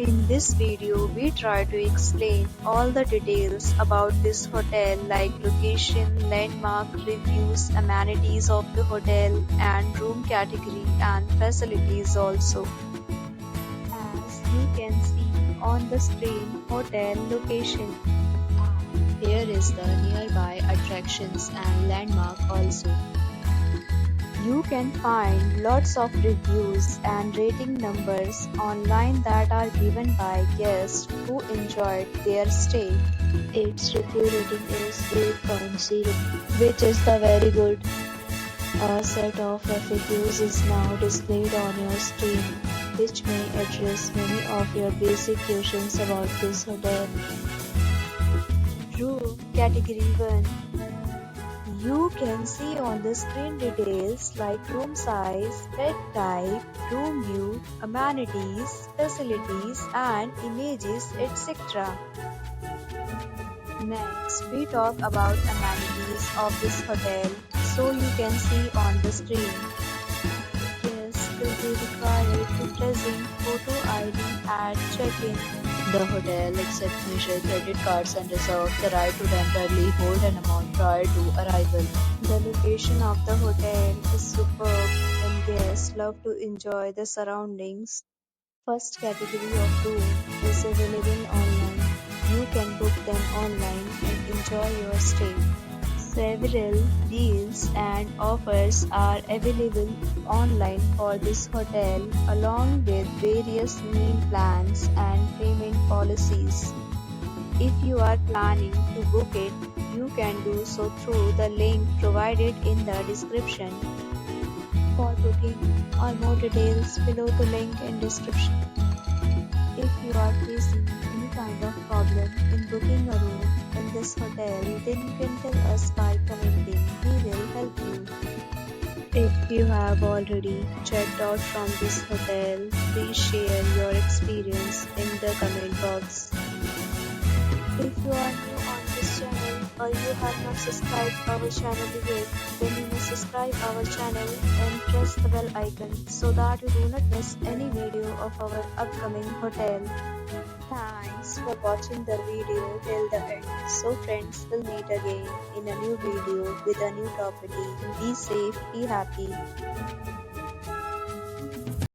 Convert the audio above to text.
In this video, we try to explain all the details about this hotel like location, landmark, reviews, amenities of the hotel, and room category and facilities also. As you can see on the screen, hotel location. Here is the nearby attractions and landmark also. You can find lots of reviews and rating numbers online that are given by guests who enjoyed their stay. Its review rating is 8.0, which is the very good. A set of FAQs is now displayed on your screen, which may address many of your basic questions about this hotel. Room Category 1. You can see on the screen details like room size, bed type, room view, amenities, facilities and images, etc. Next, we talk about amenities of this hotel, so you can see on the screen. Guests will be required to present photo ID at check-in. The hotel accepts major credit cards and reserves the right to temporarily hold an amount prior to arrival. The location of the hotel is superb and guests love to enjoy the surroundings. First category of room is available online. You can book them online and enjoy your stay. Several deals and offers are available online for this hotel, along with various meal plans and payment policies. If you are planning to book it, you can do so through the link provided in the description. For booking or more details, below the link in description. If you are facing any kind of problem in booking a room in this hotel, then you can tell us by commenting. We will help you. If you have already checked out from this hotel, please share your experience in the comment box. If you are new on this channel or you have not subscribed our channel yet, then you must subscribe our channel and press the bell icon so that you do not miss any video of our upcoming hotel. Thanks for watching the video till the end. So friends, we'll meet again in a new video with a new property. Be safe, be happy.